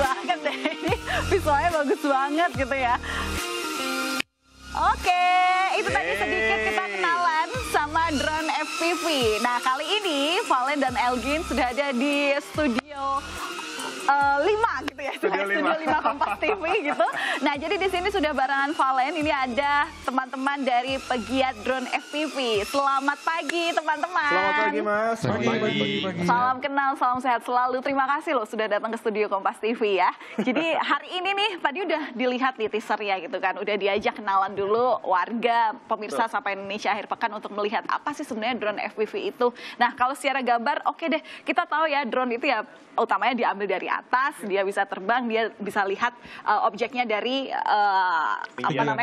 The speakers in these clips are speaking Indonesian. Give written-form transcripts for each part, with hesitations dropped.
banget deh. Ini visualnya bagus banget gitu ya. Oke, itu tadi sedikit kita kenalan sama drone FPV. Nah, kali ini Valen dan Elgin sudah ada di studio 5 gitu ya, studio 5 Kompas TV gitu. Nah, jadi di sini sudah barengan Valen, ini ada teman-teman dari pegiat drone FPV. Selamat pagi teman-teman. Selamat pagi Mas. Pagi. Salam kenal, salam sehat selalu. Terima kasih loh sudah datang ke studio Kompas TV ya. Jadi hari ini nih, tadi udah dilihat di teasernya gitu kan, udah diajak kenalan dulu warga, pemirsa Sapa Indonesia akhir pekan untuk melihat apa sih sebenarnya drone FPV itu. Nah, kalau secara gambar, oke deh, kita tahu ya drone itu ya utamanya diambil dari atas, dia bisa terbang, dia bisa lihat objeknya dari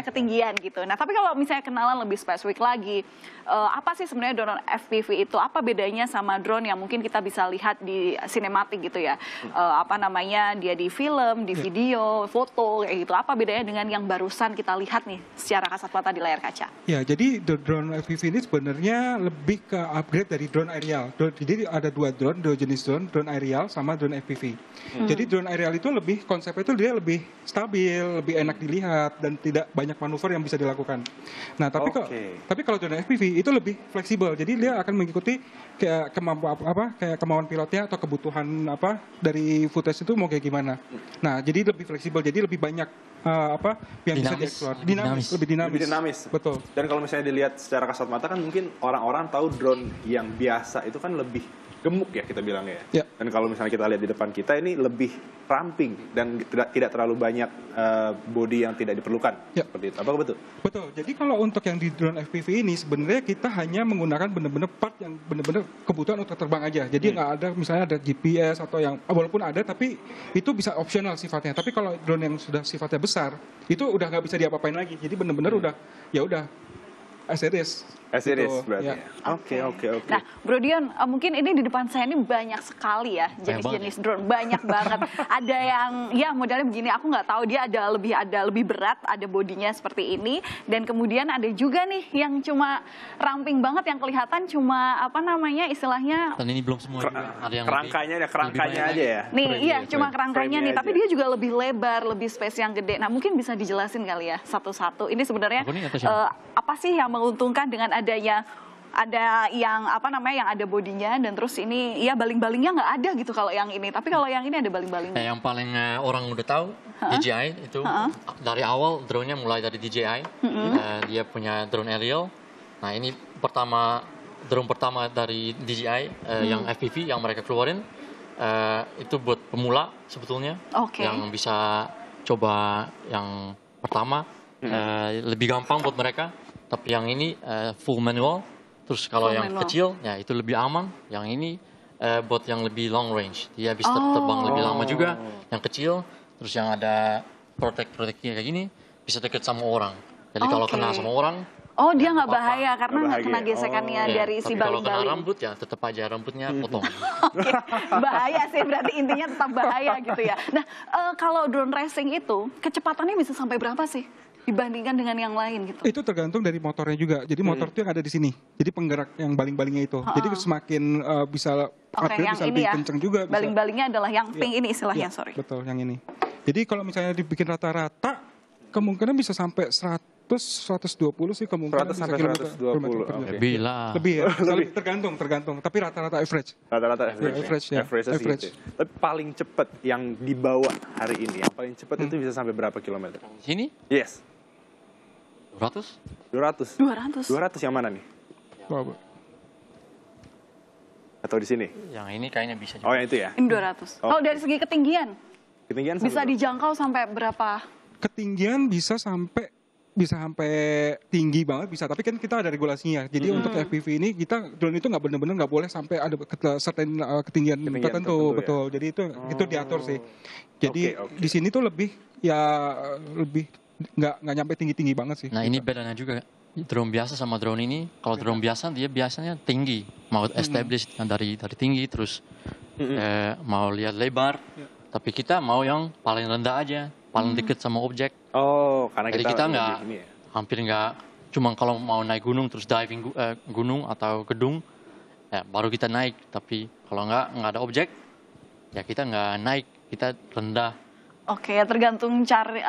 ketinggian gitu. Nah, tapi kalau misalnya kenalan lebih spesifik lagi, apa sih sebenarnya drone FPV itu? Apa bedanya sama drone yang mungkin kita bisa lihat di sinematik gitu ya? Dia di film, di video, foto kayak gitu. Apa bedanya dengan yang barusan kita lihat nih secara kasat mata di layar kaca? Ya, jadi drone FPV ini sebenarnya lebih ke upgrade dari drone aerial. Jadi ada dua jenis drone aerial sama drone FPV. Jadi drone aerial itu lebih konsepnya itu dia lebih stabil, lebih enak dilihat dan tidak banyak manuver yang bisa dilakukan. Nah, tapi kalau drone FPV itu lebih fleksibel. Jadi dia akan mengikuti kayak kemauan pilotnya atau kebutuhan dari footage itu mau kayak gimana. Nah, jadi lebih fleksibel. Jadi lebih banyak yang bisa dieksplor. Lebih dinamis. Betul. Dan kalau misalnya dilihat secara kasat mata kan mungkin orang-orang tahu drone yang biasa itu kan lebih gemuk ya kita bilangnya ya. Dan kalau misalnya kita lihat di depan kita ini lebih ramping dan tidak terlalu banyak bodi yang tidak diperlukan. Seperti itu. Apakah betul? Betul. Jadi kalau untuk yang di drone FPV ini sebenarnya kita hanya menggunakan benar-benar part yang benar-benar kebutuhan untuk terbang aja. Jadi nggak ada misalnya ada GPS atau yang walaupun ada tapi itu bisa opsional sifatnya. Tapi kalau drone yang sudah sifatnya besar itu udah nggak bisa diapa-apain lagi. Jadi benar-benar udah as Series berarti. Oke. Nah, Bro Dion, mungkin ini di depan saya ini banyak sekali ya jenis-jenis drone, banyak banget. Ada yang ya modelnya begini, aku nggak tahu dia ada lebih berat, ada bodinya seperti ini, dan kemudian ada juga nih yang cuma ramping banget, yang kelihatan cuma istilahnya. Dan ini belum semua juga. Ada yang kerangkanya aja ya. Nih, iya cuma kerangkanya nih, tapi dia juga lebih lebar, lebih space yang gede. Nah, mungkin bisa dijelasin kali ya satu-satu. Ini sebenarnya apa sih yang menguntungkan dengan adanya yang yang ada bodinya dan terus ini ya baling-balingnya nggak ada gitu kalau yang ini, tapi kalau yang ini ada baling-balingnya. Yang paling orang udah tahu DJI itu dari awal drone-nya mulai dari DJI. Dia punya drone aerial. Nah, ini drone pertama dari DJI yang FPV yang mereka keluarin itu buat pemula sebetulnya yang bisa coba yang pertama lebih gampang buat mereka. Tapi yang ini full manual, terus kalau yang kecil ya itu lebih aman. Yang ini buat yang lebih long range, dia bisa terbang lebih lama juga. Yang kecil, terus yang ada proteknya kayak gini bisa deket sama orang. Jadi kalau kena sama orang, dia nggak bahaya karena nggak kena gesekannya dari si baling-baling. Kalau kena rambut ya tetap aja rambutnya potong. Bahaya sih, berarti intinya tetap bahaya gitu ya. Nah, kalau drone racing itu kecepatannya bisa sampai berapa sih dibandingkan dengan yang lain gitu? Itu tergantung dari motornya juga. Jadi motor itu yang ada di sini. Jadi penggerak yang baling-balingnya itu. Jadi semakin bisa bisa lebih kenceng juga. Baling-balingnya adalah yang pink ini istilahnya, Betul, yang ini. Jadi kalau misalnya dibikin rata-rata, kemungkinan bisa sampai 120 sih kemungkinan. 100 sampai 120. Lebih lah. Lebih ya. Tergantung. Tapi rata-rata average. Rata-rata average. Average. Tapi paling cepat yang dibawa hari ini, yang paling cepat itu bisa sampai berapa kilometer? Sini? Yes. 200 yang mana nih? Atau di sini? Yang ini kayaknya bisa juga. Yang itu ya? Ini 200. Kalau dari segi ketinggian bisa dijangkau sampai berapa? Ketinggian bisa sampai tinggi banget bisa, tapi kan kita ada regulasinya. Jadi untuk FPV ini drone itu nggak benar-benar nggak boleh sampai ada certain ketinggian tertentu, betul. Ya? Jadi itu diatur sih. Jadi di sini tuh lebih nggak nyampe tinggi banget sih. Nah, ini bedanya juga drone biasa sama drone ini. Kalau drone biasa dia biasanya tinggi, mau establish dari tinggi terus mau lihat lebar. Tapi kita mau yang paling rendah aja, paling dekat sama objek. Karena jadi kita hampir nggak, cuma kalau mau naik gunung terus diving gunung atau gedung, baru kita naik. Tapi kalau nggak ada objek, ya kita nggak naik, kita rendah Oke, tergantung cari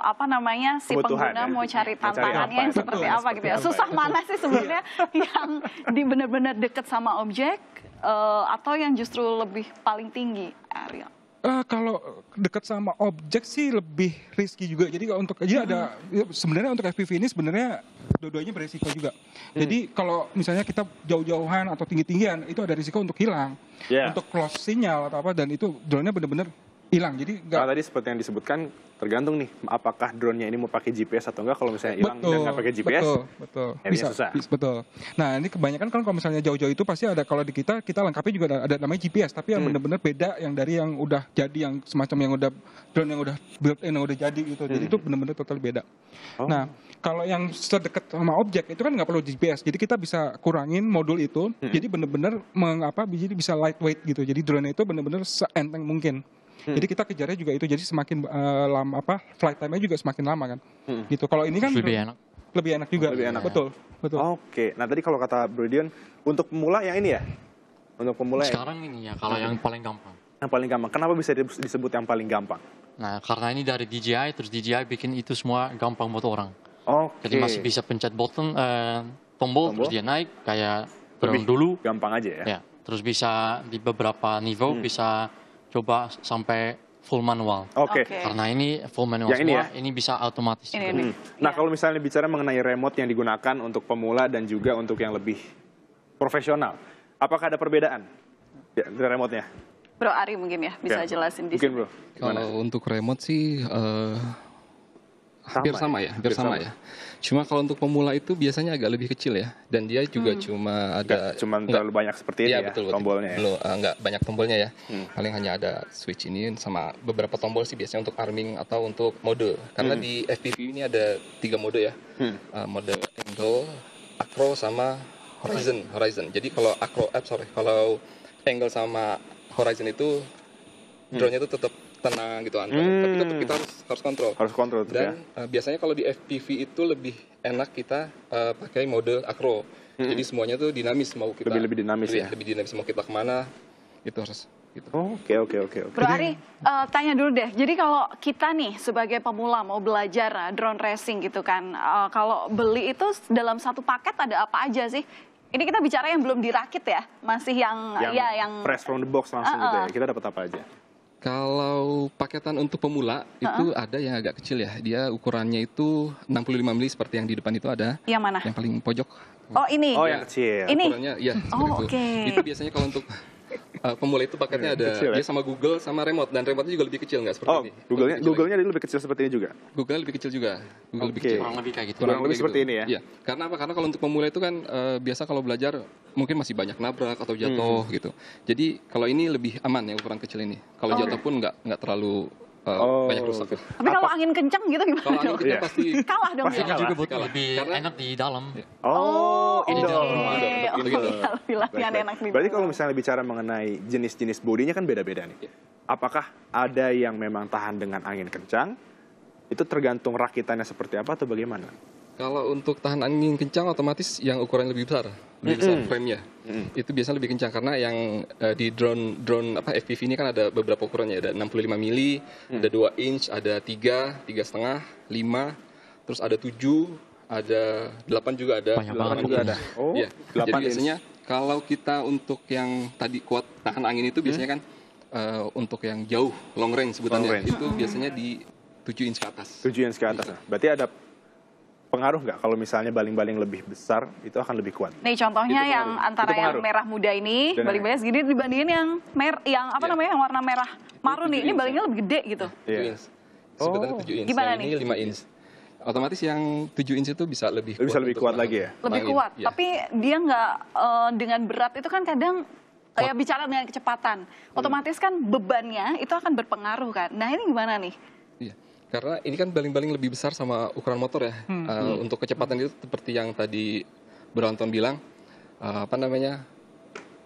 apa namanya si Kebutuhan, pengguna ya. mau cari Mau cari tantangannya apa? yang seperti Betul, apa gitu ya. seperti apa Susah ya. mana sih sebenarnya yang di benar-benar deket sama objek atau yang justru lebih paling tinggi, Ariel? Kalau dekat sama objek sih lebih risky juga. Jadi kalau untuk ada sebenarnya untuk FPV ini sebenarnya dua-duanya beresiko juga. Jadi kalau misalnya kita jauh-jauhan atau tinggi-tinggian itu ada risiko untuk hilang, untuk lost sinyal atau apa, dan itu drone-nya benar-benar hilang. Jadi Kalau tadi seperti yang disebutkan tergantung nih apakah drone-nya ini mau pakai GPS atau enggak. Kalau misalnya hilang dan nggak pakai GPS, betul. ya susah. Betul. Nah ini kebanyakan kan kalau misalnya jauh-jauh itu pasti ada, kalau di kita lengkapi juga ada namanya GPS, tapi yang benar-benar beda yang dari yang udah jadi, yang semacam yang udah drone yang udah built-in yang udah jadi gitu. Jadi itu benar-benar total beda. Nah kalau yang sedekat sama objek itu kan nggak perlu GPS, jadi kita bisa kurangin modul itu, jadi benar-benar jadi bisa lightweight gitu. Jadi drone itu benar-benar seenteng mungkin. Jadi kita kejarnya juga itu, jadi semakin lama flight time-nya juga semakin lama kan. Gitu. Kalau ini kan Lebih enak. Lebih enak juga. Lebih enak. Betul. Oke. Nah tadi kalau kata Bro Dion, untuk pemula yang ini ya? Untuk pemula Sekarang ini ya, kalau yang paling gampang. yang paling gampang. Kenapa bisa disebut yang paling gampang? Nah, karena ini dari DJI, terus DJI bikin itu semua gampang buat orang. Oke. Jadi masih bisa pencet tombol, terus dia naik kayak drone Lebih dulu. gampang aja ya? Ya, terus bisa di beberapa niveau bisa coba sampai full manual. Oke. Karena ini full manual Yang ini semua, ini bisa otomatis. Ini, juga. ini. Nah kalau misalnya bicara mengenai remote yang digunakan untuk pemula dan juga untuk yang lebih profesional, apakah ada perbedaan ya, dari remote-nya? Bro Ari mungkin ya bisa jelasin di Mungkin sini. Bro, gimana? Kalau untuk remote sih hampir sama ya. Cuma kalau untuk pemula itu biasanya agak lebih kecil ya, dan dia juga cuma ada Cuma terlalu banyak seperti ini ya, betul, tombolnya ya? Belum, nggak banyak tombolnya ya. Paling hanya ada switch ini sama beberapa tombol sih biasanya untuk arming atau untuk mode. Karena di FPV ini ada 3 mode ya. Mode angle, acro sama horizon. Jadi kalau kalau angle sama horizon itu drone-nya itu tetap tenang gitu kan. Tapi tetap kita harus kontrol. Harus kontrol tuh ya? Dan biasanya kalau di FPV itu lebih enak kita pakai mode acro. Jadi semuanya tuh dinamis, mau kita Lebih dinamis ya? Lebih dinamis, mau kita kemana itu harus gitu. Oke. Bro Ari, tanya dulu deh. Jadi kalau kita nih sebagai pemula mau belajar drone racing gitu kan, kalau beli itu dalam satu paket ada apa aja sih? Ini kita bicara yang belum dirakit ya, masih yang fresh from the box langsung gitu ya. Kita dapat apa aja? Kalau paketan untuk pemula itu ada yang agak kecil ya. Dia ukurannya itu 65 mili seperti yang di depan itu ada. Yang mana? Yang paling pojok. Oh ini. Oh yang kecil. Ini. Ukurannya ya Oh, seperti itu. Itu biasanya kalau untuk pemula itu paketnya ada Kecil, ya? dia sama Google sama remote, dan remote-nya juga lebih kecil nggak seperti Oh, ini. Google-nya lebih kecil seperti ini juga? Google lebih kecil juga. Google lebih Oke. kecil. Kurang lebih kayak gitu. Kurang lebih kayak seperti ini ya? Iya. Karena apa? Karena kalau untuk pemula itu kan biasa kalau belajar mungkin masih banyak nabrak atau jatuh gitu. Jadi kalau ini lebih aman ya ukuran kecil ini. Kalau jatuh pun nggak terlalu banyak rusak. Tapi kalau angin kencang gitu gimana Kalau angin dong? kencang pasti Kalah dong Pasti ya? Ini juga buat Kalah. lebih Karena- enak di dalam. Oh, Oke. indoor. Oh, iya, lebih latihan enak nih. Berarti kalau misalnya bicara mengenai jenis-jenis bodinya kan beda-beda nih. Apakah ada yang memang tahan dengan angin kencang? Itu tergantung rakitannya seperti apa atau bagaimana? kalau untuk tahan angin kencang otomatis yang ukuran lebih besar frame-nya. Itu biasanya lebih kencang karena yang di drone FPV ini kan ada beberapa ukurannya, ada 65 mili, ada 2 inch, ada 3, 3,5, 5, terus ada 7, ada 8 juga ada. Banyak banget. juga ada. Oh, Iya. 8 Jadi inch. biasanya kalau kita untuk yang tadi kuat tahan angin itu biasanya kan untuk yang jauh long range sebutannya Long range. itu biasanya di 7 inch ke atas. 7 inch ke atas. Berarti ada pengaruh nggak kalau misalnya baling-baling lebih besar itu akan lebih kuat? Nih contohnya Itu yang pengaruh. antara Itu yang pengaruh. merah muda ini, Dan baling-balingnya segini dibandingin yang yang warna merah marun nih. Ini 7 inch, balingnya lebih gede gitu. 7 Iya. inch. Sebenarnya 7 inch. Gimana Yang ini 5 inch. Otomatis yang 7 inch itu bisa lebih Bisa lebih untuk kuat nahan. lagi ya? Lebih Angin, kuat. iya. Tapi dia nggak dengan berat itu kan kadang ya bicara dengan kecepatan. Otomatis kan bebannya itu akan berpengaruh kan. Nah ini gimana nih? Iya. Karena ini kan baling-baling lebih besar sama ukuran motor ya. Untuk kecepatan itu seperti yang tadi Bro Anton bilang,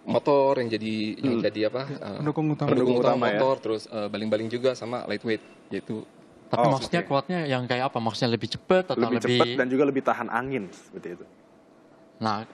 motor yang jadi apa? Pendukung utama. Pendukung utama ya. motor, terus baling-baling juga sama lightweight, yaitu Tapi Oh, maksudnya oke. kuatnya yang kayak apa? Maksudnya lebih cepat atau Lebih cepat dan juga lebih tahan angin seperti itu. Nah,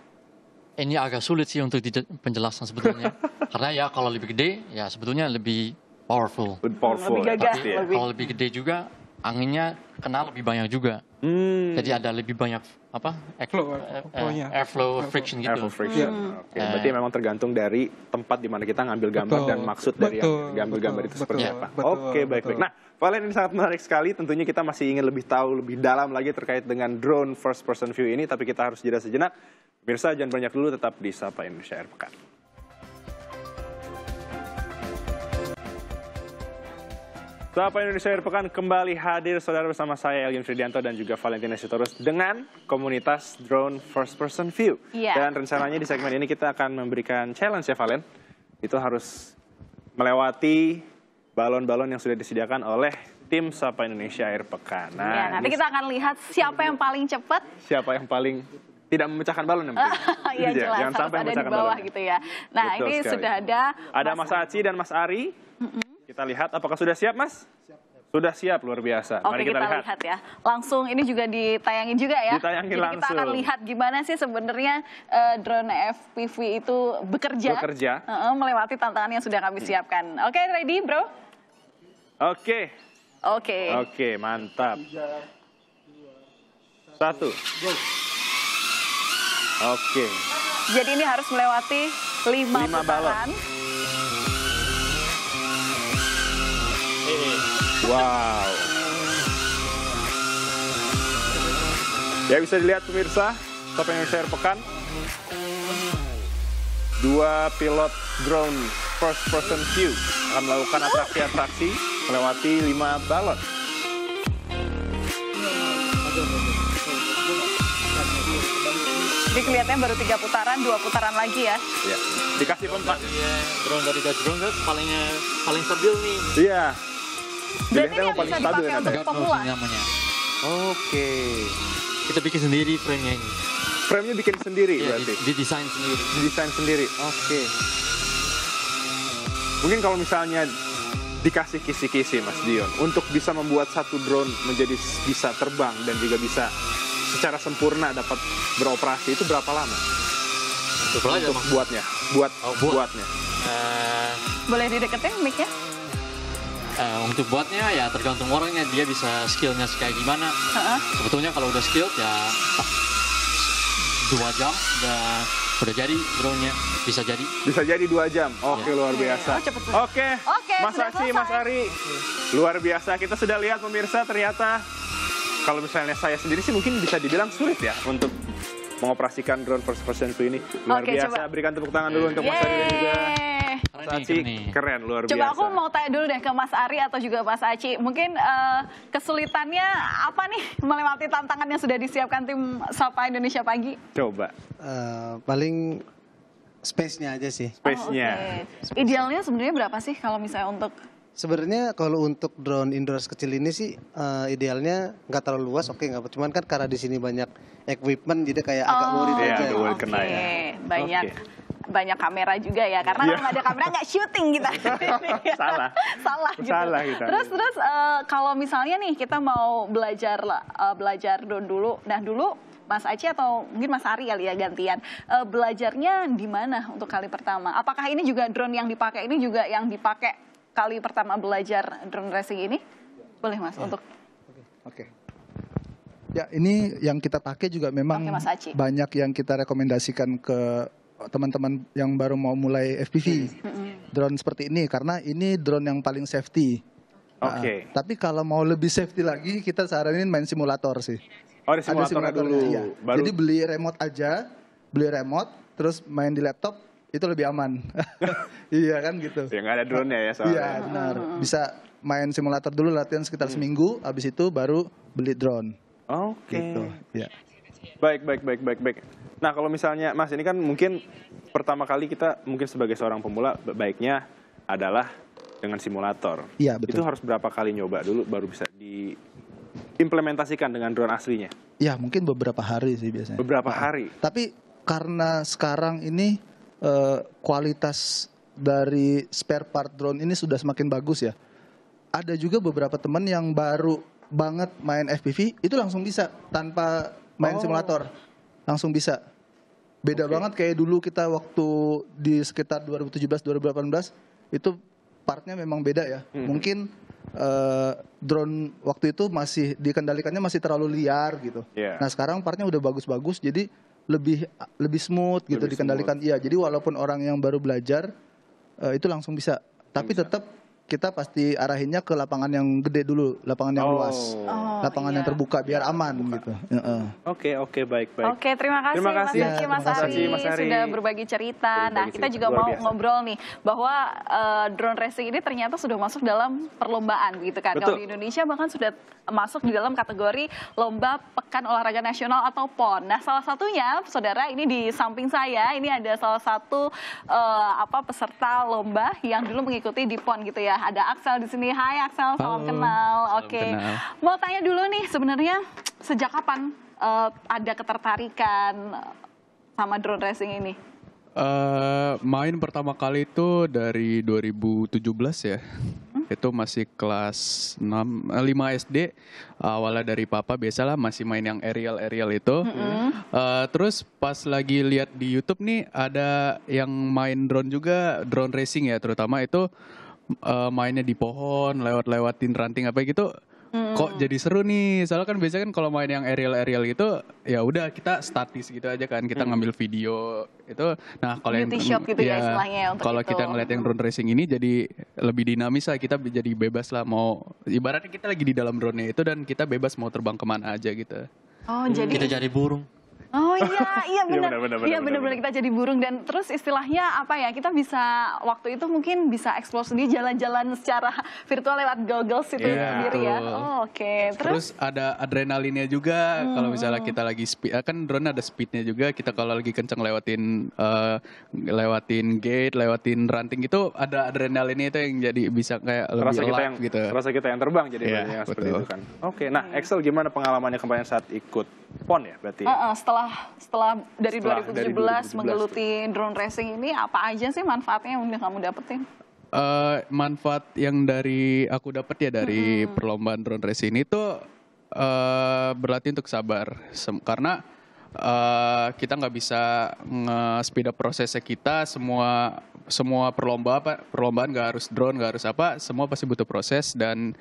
ini agak sulit sih untuk penjelasan sebetulnya. Karena ya kalau lebih gede, ya sebetulnya lebih powerful. Lebih powerful. Lebih gagah, pasti ya. lebih. Kalau lebih gede juga, anginnya kena lebih banyak juga. Jadi ada lebih banyak apa? Flow-nya. Airflow friction gitu. Airflow friction. Oke, berarti memang tergantung dari tempat di mana kita ngambil gambar Betul. dan maksud dari yang Betul. ngambil gambar itu seperti Betul. apa. Betul. Oke, baik-baik. Nah, Valen, ini sangat menarik sekali. Tentunya kita masih ingin lebih tahu lebih dalam lagi terkait dengan drone first person view ini, tapi kita harus jeda sejenak. Pemirsa, jangan banyak dulu, tetap di Sapa Indonesia Akhir Pekan. Sapa Indonesia Akhir Pekan kembali hadir saudara bersama saya Elgin Fridianto dan juga Valentina Sitorus dengan komunitas Drone First Person View. Iya. Dan rencananya di segmen ini kita akan memberikan challenge ya Valen. Itu harus melewati balon-balon yang sudah disediakan oleh tim Sapa Indonesia Akhir Pekan. Ya, nanti ini kita akan lihat siapa yang paling cepat. siapa yang paling tidak memecahkan balon yang penting. Iya Itu dia, jelas, jangan harus sampai ada di memecahkan bawah balon. gitu ya. Nah, Betul ini sekali. sudah ada. Ada Mas Aci dan Mas Ari. Kita lihat apakah sudah siap, Mas? Sudah siap, luar biasa. Oke, Mari kita lihat ya. Langsung ini juga ditayangin juga ya. Ditayangin Jadi kita langsung. akan lihat gimana sih sebenarnya drone FPV itu bekerja. Melewati tantangan yang sudah kami siapkan. Oke, ready, bro? Oke. Oke. Oke, mantap. 1. Oke. Jadi ini harus melewati 5 5 balon. putaran. Wow. Ya, bisa dilihat pemirsa, Sapa Indonesia Akhir Pekan. 2 pilot drone first person view akan melakukan atraksi-atraksi melewati 5 balon. Jadi kelihatannya baru 3 putaran, 2 putaran lagi ya. Ya. Dikasih pempat. Iya, drone dari Dutch Drone Guys paling stabil nih. Iya. Dan ini Dilihatnya yang paling bisa stabil dipakai ya, untuk katanya. pemula. namanya. Oke. Kita bikin sendiri frame-nya ini. Frame-nya bikin sendiri Iya, berarti. didesain sendiri. Didesain sendiri. Oke. Mungkin kalau misalnya dikasih kisi-kisi Mas Dion untuk bisa membuat satu drone menjadi bisa terbang dan juga bisa secara sempurna dapat beroperasi itu berapa lama? Untuk belajar Untuk Mas. buatnya. Buatnya. Boleh dideketin mic-nya? Untuk buatnya ya tergantung orangnya, dia bisa skillnya kayak gimana. Sebetulnya kalau udah skilled ya 2 jam udah jadi drone-nya, bisa jadi. Bisa jadi 2 jam. Oke, luar biasa. Oh, cepet. Oke. Oke, Mas sudah Aci, selesai. Mas Ari. Luar biasa. Kita sudah lihat pemirsa, ternyata kalau misalnya saya sendiri sih mungkin bisa dibilang sulit ya untuk mengoperasikan drone first person view ini. Luar Oke, biasa. coba. Berikan tepuk tangan dulu untuk Mas Ari dan juga Mas Keren nih, Aci. keren nih. Keren, luar Coba biasa. aku mau tanya dulu deh ke Mas Ari atau juga Mas Aci. Mungkin kesulitannya apa nih melewati tantangan yang sudah disiapkan tim Sapa Indonesia Pagi? Coba. Paling space-nya aja sih. Space-nya. Oke. Idealnya sebenarnya berapa sih kalau misalnya untuk Sebenarnya kalau untuk drone indoor kecil ini sih idealnya nggak terlalu luas, oke nggak. Cuman kan karena di sini banyak equipment jadi kayak agak worried Iya, aja. agak worried kena ya. Banyak Oke. banyak kamera juga ya, karena Iya. kalau nggak ada kamera nggak syuting kita. Salah. Salah gitu. Salah kita. Terus kalau misalnya nih kita mau belajar drone dulu. Nah dulu Mas Aci atau mungkin Mas Ari kali ya gantian. Belajarnya di mana untuk kali pertama? Apakah ini juga drone yang dipakai ini juga yang dipakai kali pertama belajar drone racing ini? Boleh Mas untuk Oke. Ya, ini yang kita pakai juga memang Oke, Mas Aci. banyak yang kita rekomendasikan ke teman-teman yang baru mau mulai FPV. Drone seperti ini karena ini drone yang paling safety. Oke. Tapi kalau mau lebih safety lagi kita saranin main simulator sih. Oh, di simulatornya dulu. Iya. Baru. Jadi beli remote aja, beli remote terus main di laptop itu lebih aman. Iya kan gitu. Ya nggak ada drone-nya ya soalnya. Iya benar. Bisa main simulator dulu latihan sekitar seminggu, habis itu baru beli drone. Oke. Gitu. Ya. Baik. Nah, kalau misalnya Mas ini kan mungkin pertama kali kita mungkin sebagai seorang pemula baiknya adalah dengan simulator. Iya, betul. Itu harus berapa kali nyoba dulu baru bisa diimplementasikan dengan drone aslinya? Ya mungkin beberapa hari sih biasanya. Beberapa hari. Tapi karena sekarang ini kualitas dari spare part drone ini sudah semakin bagus ya. Ada juga beberapa teman yang baru banget main FPV itu langsung bisa tanpa main simulator. Langsung bisa. Beda banget kayak dulu kita waktu di sekitar 2017-2018 itu partnya memang beda ya. Mungkin drone waktu itu masih dikendalikannya masih terlalu liar gitu. Nah sekarang partnya udah bagus-bagus, jadi lebih smooth gitu Lebih dikendalikan. Iya, jadi walaupun orang yang baru belajar itu langsung bisa, tapi tetap kita pasti arahinnya ke lapangan yang gede dulu, lapangan yang luas, lapangan yang terbuka biar aman gitu. Oke, baik. Oke, terima kasih, Terima kasih. Mas Zaki, Mas Terima kasih, Ari, Mas Ari. sudah berbagi cerita. Nah, kita juga Luar mau biasa. ngobrol nih bahwa drone racing ini ternyata sudah masuk dalam perlombaan gitu kan. Kalau Betul. di Indonesia bahkan sudah masuk di dalam kategori Lomba Pekan Olahraga Nasional atau PON. Nah, salah satunya, saudara, ini di samping saya, ini ada salah satu peserta lomba yang dulu mengikuti di PON gitu ya. Ada Axel di sini. Hai Axel, salam kenal. Oke. Mau tanya dulu nih, sebenarnya sejak kapan ada ketertarikan sama drone racing ini? Main pertama kali itu dari 2017 ya. Itu masih kelas 5 SD. Awalnya dari papa, biasalah masih main yang aerial itu. Terus pas lagi lihat di YouTube nih ada yang main drone juga, drone racing ya terutama itu mainnya di pohon, lewatin ranting apa gitu. Kok jadi seru nih, soalnya kan biasanya kan kalau main yang aerial gitu ya udah kita statis gitu aja kan, kita ngambil video itu. Nah kalau yang Beauty shot gitu ya istilahnya untuk kalau itu. kita ngeliat yang drone racing ini jadi lebih dinamis lah, kita jadi bebas lah, mau ibaratnya kita lagi di dalam drone itu dan kita bebas mau terbang kemana aja gitu. Oh, jadi Kita jadi burung. Oh iya benar. benar, Iya benar. benar kita jadi burung dan terus istilahnya apa ya? Kita bisa waktu itu mungkin bisa explore sendiri, jalan-jalan secara virtual lewat goggles itu Iya, sendiri ya. betul. Oh, oke. Terus ada adrenalinnya juga kalau misalnya kita lagi speed, kan drone ada speednya juga. Kita kalau lagi kenceng lewatin gate, lewatin ranting itu ada adrenalinnya itu yang jadi bisa kayak lebih alive gitu. Rasa kita yang terbang jadi Iya, banyak seperti betul. itu kan. Oke, nah Axel gimana pengalamannya kemarin saat ikut PON ya berarti? Setelah dari Setelah 2017 2017 menggeluti drone racing ini, apa aja sih manfaatnya yang udah kamu dapetin? Manfaat yang dari aku dapat ya dari perlombaan drone racing ini tuh berlatih untuk sabar. Karena kita nggak bisa nge-speed up prosesnya kita, semua perlombaan nggak harus drone, nggak harus apa, semua pasti butuh proses. Dan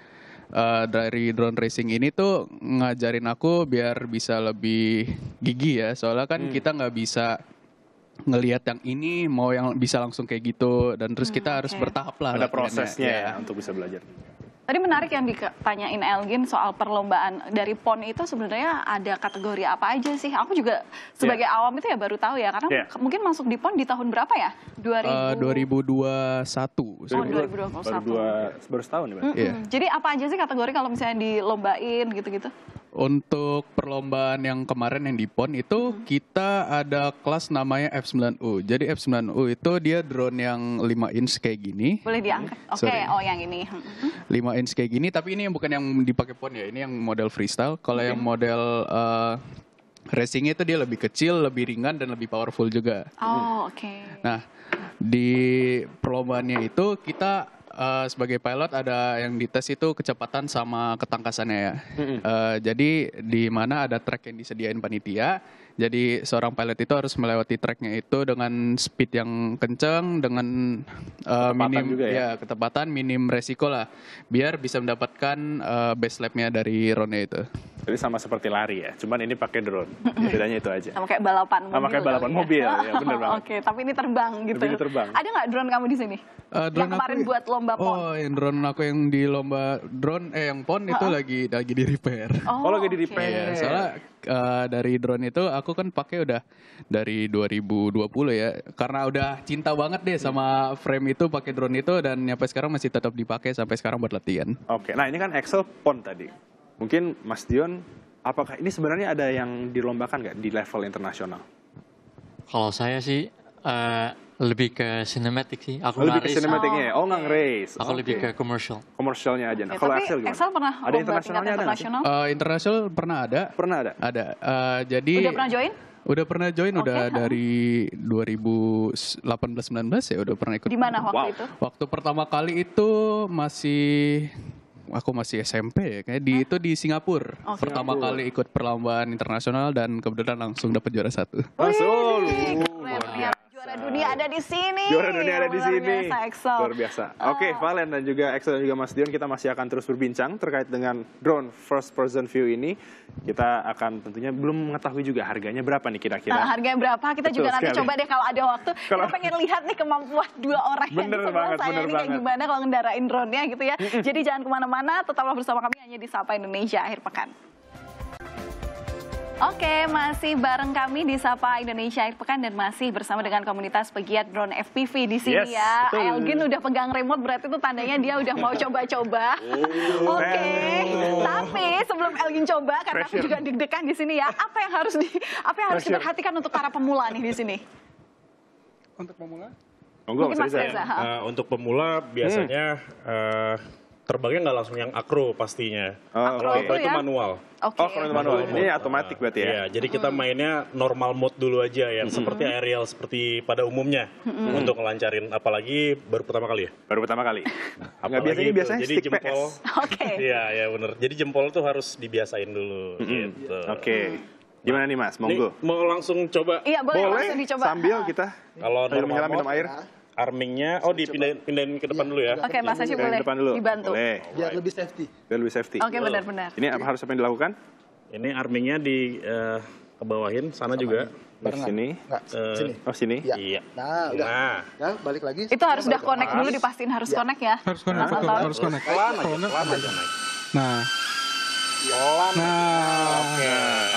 dari drone racing ini tuh ngajarin aku biar bisa lebih gigih ya, soalnya kan kita nggak bisa ngelihat yang ini mau yang bisa langsung kayak gitu, dan terus kita harus bertahap lah Ada latihannya. prosesnya Ya. ya untuk bisa belajar. Tadi menarik yang ditanyain Elgin soal perlombaan dari PON itu sebenarnya ada kategori apa aja sih? Aku juga sebagai awam itu ya baru tahu ya, karena mungkin masuk di PON di tahun berapa ya? 2021. Oh, 2021. Baru setahun ya berarti? Iya. Jadi apa aja sih kategori kalau misalnya dilombain gitu-gitu? Untuk perlombaan yang kemarin yang di PON itu kita ada kelas namanya F9U. Jadi F9U itu dia drone yang 5 inch kayak gini. Boleh diangkat? Oke, Sorry. oh yang ini. 5 inch kayak gini, tapi ini yang bukan yang dipakai PON ya, ini yang model freestyle. Kalau yang model racingnya itu dia lebih kecil, lebih ringan, dan lebih powerful juga. Oh, oke. Nah, di perlombaannya itu kita sebagai pilot ada yang dites itu kecepatan sama ketangkasannya ya. Jadi di mana ada track yang disediain panitia. Jadi seorang pilot itu harus melewati tracknya itu dengan speed yang kenceng, dengan minim juga ya? ketepatan, minim resiko lah, biar bisa mendapatkan base lap-nya dari roundnya itu. Jadi sama seperti lari ya, cuman ini pakai drone. Bedanya itu aja. Sama kayak balapan mobil. Sama kayak balapan kali ya. mobil, ya bener banget. Oke, tapi ini terbang gitu. Lebih terbang. Ada nggak drone kamu di sini? Drone Yang kemarin aku- buat lomba PON. Oh, yang drone aku yang di lomba drone yang PON itu lagi di repair. Oh, lagi di oke. repair. Iya, soalnya dari drone itu aku kan pakai udah dari 2020 ya. Karena udah cinta banget deh sama frame itu, pakai drone itu, dan nyampe sekarang masih tetap dipakai sampai sekarang buat latihan. Oke, nah ini kan Axel PON tadi. Mungkin Mas Dion, apakah ini sebenarnya ada yang dilombakan nggak di level internasional? Kalau saya sih lebih ke cinematic sih. Aku Lebih nggak ke race. cinematic-nya ya? Oh, nggak nge-race. Aku lebih Oke. ke commercial. Komersialnya aja. Nah, Oke, kalau tapi Axel gimana? Axel pernah Ada lomba tingkat internasionalnya ada nggak sih? internasional? Internasional pernah ada. Pernah ada? Ada. Jadi Udah pernah join? Udah pernah join, Oke, udah dari 2018-19 ya udah pernah ikut. Di mana waktu Wow. itu? Waktu pertama kali itu aku masih SMP ya, kayak itu di Singapura. Oh, Pertama kali ikut perlombaan internasional dan kebetulan langsung dapat juara 1. Masuk. Keren, ya. Juara Juara dunia ada di sini. Juara dunia ada di Luar sini. biasa, Excel. Luar biasa. Oke, Valen dan juga Excel dan juga Mas Dion, kita masih akan terus berbincang terkait dengan drone first person view ini. Kita akan tentunya belum mengetahui juga harganya berapa nih kira-kira. Nah, harganya berapa? Kita Betul juga nanti sekali. coba deh kalau ada waktu. Kita pengen lihat nih kemampuan dua orang yang di sebelah saya ini kayak gimana kalau ngendarain drone-nya gitu ya. Jadi jangan kemana-mana, tetaplah bersama kami hanya di Sapa Indonesia akhir pekan. Oke, masih bareng kami di Sapa Indonesia Akhir Pekan dan masih bersama dengan komunitas pegiat drone FPV di sini ya. Betul. Elgin udah pegang remote, berarti itu tandanya dia udah mau coba-coba. Oke, tapi sebelum Elgin coba, karena aku juga deg-degan di sini ya, apa yang harus diperhatikan untuk para pemula nih di sini? Untuk pemula? Mungkin Mas Reza. Untuk pemula biasanya terbangnya nggak langsung yang akro pastinya. Akro Kalau itu ya? manual. Oke. Oh, kalau itu manual. Ini otomatis berarti ya? Iya, jadi kita mainnya normal mode dulu aja yang seperti aerial seperti pada umumnya untuk ngelancarin, apalagi baru pertama kali ya. Baru pertama kali. Apalagi biasanya jadi stick jempol. PS. Oke. Iya, ya bener. Jadi jempol tuh harus dibiasain dulu gitu. Oke. Gimana nih Mas? Monggo. Nih, mau langsung coba Iya, boleh langsung dicoba. Sambil kita kalau sambil normal minum mode, air. armingnya pindahin ke depan dulu ya. Oke, Mas Hasyim Ke boleh depan dulu. dibantu. Boleh. Biar lebih safety. Biar lebih safety. Oke, benar-benar. Ini harus apa yang dilakukan? Ini armingnya di kebawahin, sana juga. Di sini. Nggak, sini. Oh, sini. Ya. Iya. Nah, udah. Nah, Nah, balik lagi. Itu harus udah connect dulu, dipastiin harus connect ya. Harus connect, Mas betul, Anton. harus connect. pelan aja, Kalau nggak- pelan aja naik. Nah,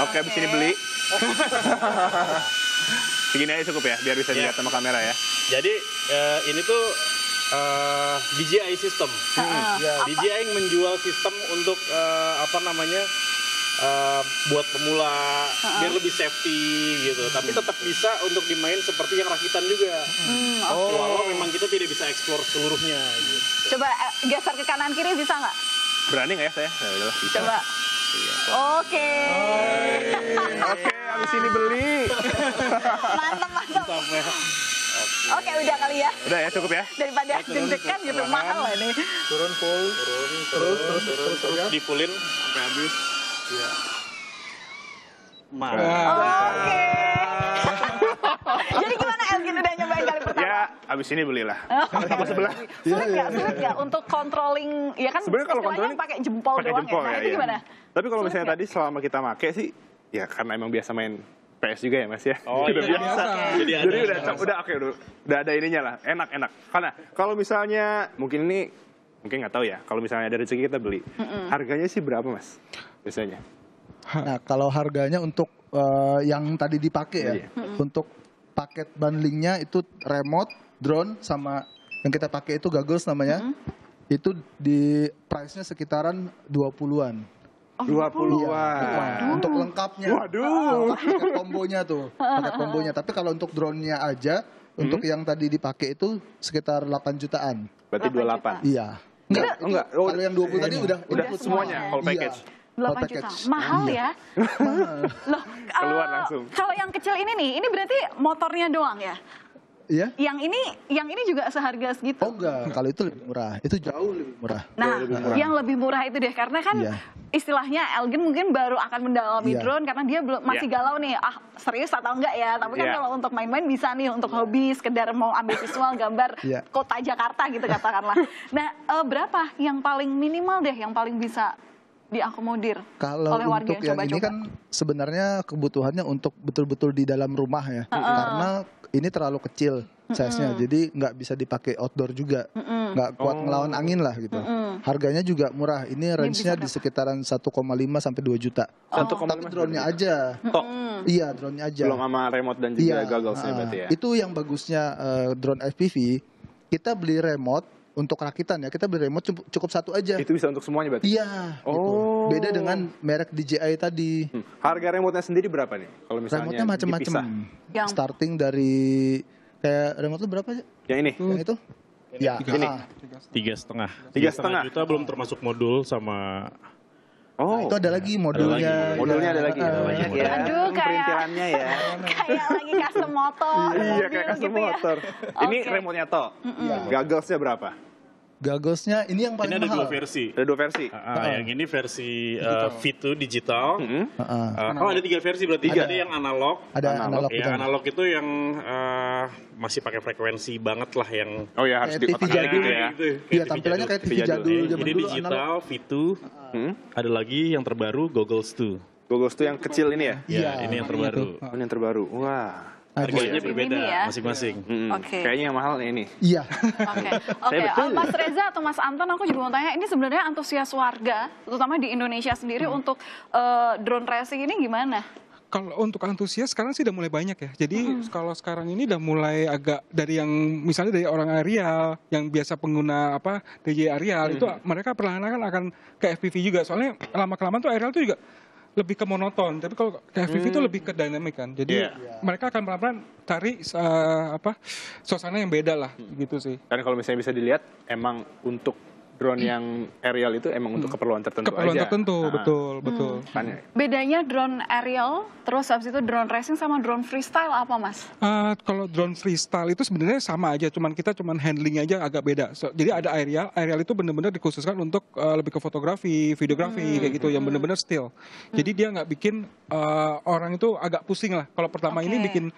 Oke, abis ini beli. Segini aja cukup ya, biar bisa dilihat sama kamera ya. Jadi ini tuh DJI system. DJI yang menjual sistem untuk buat pemula biar lebih safety gitu. Tapi tetap bisa untuk dimain seperti yang rakitan juga. Walau memang kita tidak bisa explore seluruhnya. Gitu. Coba geser ke kanan kiri bisa nggak? Berani nggak ya saya? Ya udahlah, bisa. Coba. Oke. Oke, abis ini beli. Mantap. Oke, udah kali ya. Udah ya, cukup ya. Daripada deg-degan gitu, mahal lah ini. Turun terus di fullin sampai habis. Iya. Oke. Jadi gimana Elgin udah nyobain kali pertama? Ya, abis ini belilah. Apa sebelah? Sulit nggak untuk controlling? Ya kan Sebenarnya kalau istilahnya controlling pakai jempol pakai doang jempol ya. Nah, ya, itu iya. gimana? Tapi kalau Sulit misalnya nggak? tadi selama kita make sih, ya karena emang biasa main PS juga ya Mas ya. Oh, udah iya. biasa. Jadi udah oke, udah ada ininya lah, enak. Karena kalau misalnya mungkin nggak tahu ya. Kalau misalnya ada rezeki kita beli, harganya sih berapa Mas? Biasanya? Nah, kalau harganya untuk yang tadi dipakai ya, Iya. untuk paket bundlingnya itu remote, drone, sama yang kita pakai itu goggles namanya, itu di price-nya sekitaran 20-an. 20-an. Untuk lengkapnya. Waduh. Pakai kombonya tuh, pakai kombonya. Tapi kalau untuk drone-nya aja, untuk yang tadi dipakai itu sekitar 8 jutaan. Berarti 28. Iya. Enggak. Oh, Kalau yang 20 tadi udah semuanya, semuanya. whole package. Iya. 8 Whole juta. package. Mahal ya? Loh, Keluar langsung. Kalau yang kecil ini berarti motornya doang ya? Iya? Yang ini juga seharga segitu? Oh enggak, kalau itu lebih murah. Itu jauh lebih murah. Nah, yang lebih murah itu deh, karena kan Iya. istilahnya Elgin mungkin baru akan mendalami Iya. drone karena dia belum masih galau nih, serius atau enggak ya? Tapi kan Iya. kalau untuk main-main bisa nih, untuk hobi, sekedar mau ambil visual gambar Iya. kota Jakarta gitu katakanlah. Nah, berapa yang paling minimal deh, yang paling bisa diakomodir Kalau oleh warga untuk yang yang ini coba-coba? kan sebenarnya kebutuhannya untuk betul-betul di dalam rumah ya. Karena ini terlalu kecil size-nya, jadi nggak bisa dipakai outdoor juga. Nggak kuat ngelawan angin lah gitu. Harganya juga murah. Ini range-nya di sekitaran 1,5 sampai 2 juta. Tapi drone-nya aja. Tok. Iya, drone-nya aja. Belum sama remote dan juga goggles-nya berarti ya. Itu yang bagusnya drone FPV. Kita beli remote untuk rakitan ya. Kita beli remote cukup satu aja. Itu bisa untuk semuanya berarti? Iya. Oh. Gitu. Beda dengan merek DJI tadi. Harga remote-nya sendiri berapa nih? Kalau misalnya Remote-nya macam-macam. Yang- Starting dari kayak remote lu berapa aja? Yang ini? Yang itu? Ya, Ini? 3,5. 3,5 juta belum termasuk modul sama. Oh. Itu ada lagi modulnya. Modulnya ada lagi. banyak modul. Aduh, kayak Perintilannya ya. kayak lagi custom motor, Iya, mobil kayak custom gitu ya. motor. Ini Oke. remote-nya toh. Goggles-nya berapa? Gogglesnya ini yang paling Ini ada mahal. dua versi. Ada 2 versi. Yang ini versi V2 digital. Oh, ada 3 versi berarti. Ada. Ada yang analog. Ada analog, Ya, betul. analog itu yang masih pakai frekuensi banget lah yang Oh ya, harus Kayak TV dikotak jadul. gitu ya. Iya, tampilannya kayak TV jadul zaman Jadi dulu. digital V2. Ada lagi yang terbaru Goggles 2. Goggles tuh yang kecil ini ya? Ya, ini yang terbaru. Oh, ini yang terbaru. Wah. Harganya berbeda Ini ya. masing-masing. Oke. Kayaknya yang mahal ini. Iya. Oke, Mas Reza atau Mas Anton, aku juga mau tanya, ini sebenarnya antusias warga, terutama di Indonesia sendiri untuk drone racing ini gimana? Kalau untuk antusias sekarang sih udah mulai banyak ya. Jadi kalau sekarang ini udah mulai agak dari yang misalnya dari orang aerial yang biasa pengguna DJI aerial itu mereka perlahan-lahan akan ke FPV juga. Soalnya lama-kelamaan tuh aerial tuh juga lebih ke monoton. Tapi kalau ke FPV itu lebih ke dynamic kan. Jadi mereka akan pelan-pelan cari suasana yang beda lah gitu sih. Dan kalau misalnya bisa dilihat, emang untuk drone yang aerial itu emang untuk keperluan tertentu Keperluan aja. tertentu, betul. Kan, Bedanya drone aerial, terus habis itu drone racing sama drone freestyle apa, Mas? Kalau drone freestyle itu sebenarnya sama aja, kita handling aja agak beda. Jadi ada aerial itu benar-benar dikhususkan untuk lebih ke fotografi, videografi kayak gitu, yang benar-benar still. Jadi dia nggak bikin orang itu agak pusing lah. Kalau pertama ini bikin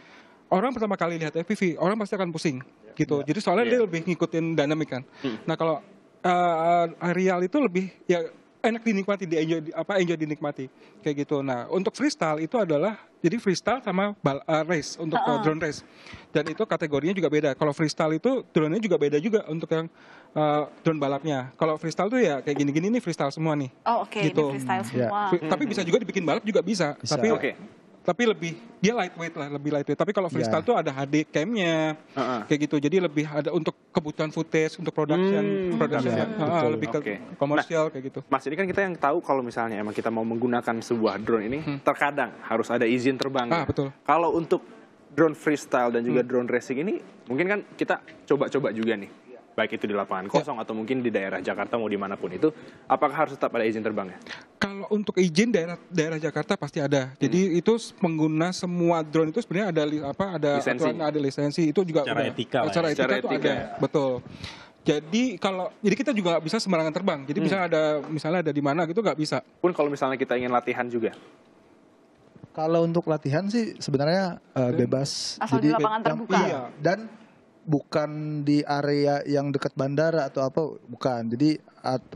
orang pertama kali lihat FPV, orang pasti akan pusing gitu. Jadi soalnya dia lebih ngikutin dinamik kan. Nah kalau aerial itu lebih ya enak dinikmati, enjoy dinikmati kayak gitu. Nah untuk freestyle itu adalah jadi freestyle sama race untuk drone race, dan itu kategorinya juga beda. Kalau freestyle itu drone-nya juga beda juga untuk yang drone balapnya. Kalau freestyle tuh ya kayak gini-gini nih freestyle semua nih. Oh oke, gitu. ini freestyle semua. Tapi bisa juga dibikin balap juga bisa. Tapi lebih dia lightweight lah, lebih lightweight. Tapi kalau freestyle tuh ada HD cam-nya kayak gitu. Jadi lebih ada untuk kebutuhan footage, untuk production, lebih ke komersial kayak gitu. Mas, ini kan kita yang tahu kalau misalnya emang kita mau menggunakan sebuah drone ini, terkadang harus ada izin terbang. Betul. Kalau untuk drone freestyle dan juga drone racing ini, mungkin kan kita coba-coba juga nih. Baik itu di lapangan kosong atau mungkin di daerah Jakarta mau dimanapun itu, apakah harus tetap ada izin terbangnya? Kalau untuk izin daerah Jakarta pasti ada. Jadi itu pengguna semua drone itu sebenarnya ada lisensi. aturan, ada lisensi, itu juga Secara udah. etika lah ya. Secara etika Secara itu etika. ada, betul. Jadi kita juga nggak bisa sembarangan terbang. Jadi misalnya ada di mana gitu nggak bisa. Pun kalau misalnya kita ingin latihan juga. Kalau untuk latihan sih sebenarnya bebas. Asal di lapangan terbuka. Iya. Dan bukan di area yang dekat bandara atau apa, bukan. Jadi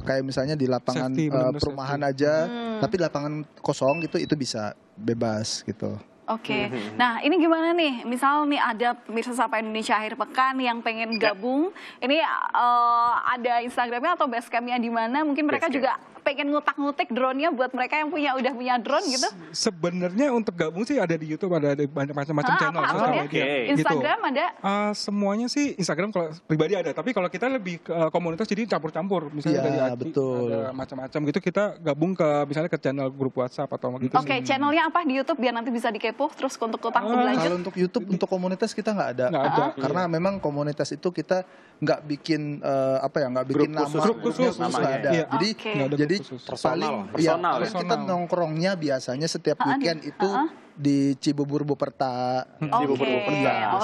kayak misalnya di lapangan Safety, benar-benar perumahan aja, tapi di lapangan kosong gitu itu bisa bebas gitu. Oke, nah ini gimana nih? Misal nih ada pemirsa Sapa Indonesia akhir pekan yang pengen gabung, ini ada Instagramnya atau basecampnya di mana? Mungkin mereka juga pengen ngutak-ngutik drone-nya buat mereka yang udah punya drone gitu. Sebenarnya untuk gabung sih ada di YouTube, ada banyak macam-macam channel apa sosial ya? media. Instagram ada? Semuanya sih Instagram kalau pribadi ada, tapi kalau kita lebih ke komunitas jadi campur-campur. Misalnya dari IT, ada macam-macam gitu, kita gabung ke misalnya ke channel grup WhatsApp atau gitu. Oke, channelnya apa di YouTube biar nanti bisa dikepo terus untuk lebih lanjut? Kalau untuk YouTube, untuk komunitas kita nggak ada. Karena memang komunitas itu kita nggak bikin nggak bikin nama grup khusus nggak ada. Jadi paling personal, kita nongkrongnya biasanya setiap weekend itu di Cibubur Buperta.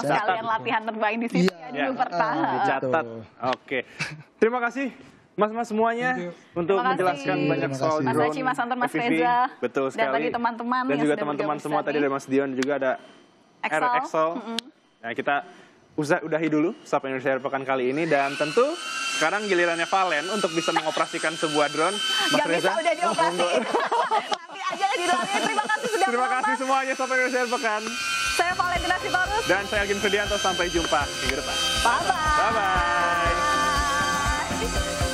Sekalian latihan terbang di sini ya, di Buperta. Dicatat. Oke. Terima kasih Mas-mas semuanya untuk menjelaskan banyak soal drone. Mas Aci, Mas Anton, Mas FPV. Reza. Betul sekali. Dan tadi teman-teman dan juga teman-teman semua tadi ada Mas Dion, juga ada Excel. Nah, kita udahi dulu Sapa Indonesia Akhir Pekan kali ini, dan tentu sekarang gilirannya Valen untuk bisa mengoperasikan sebuah drone. Mas Gak Reza, bisa udah dioperasiin. Nanti aja di dalamnya. Terima kasih sudah terima kasih semuanya Sapa Indonesia Akhir Pekan. Saya Valentina Sitorus. Dan saya Agim Sudianto, sampai jumpa minggu depan. Bye-bye. Bye-bye.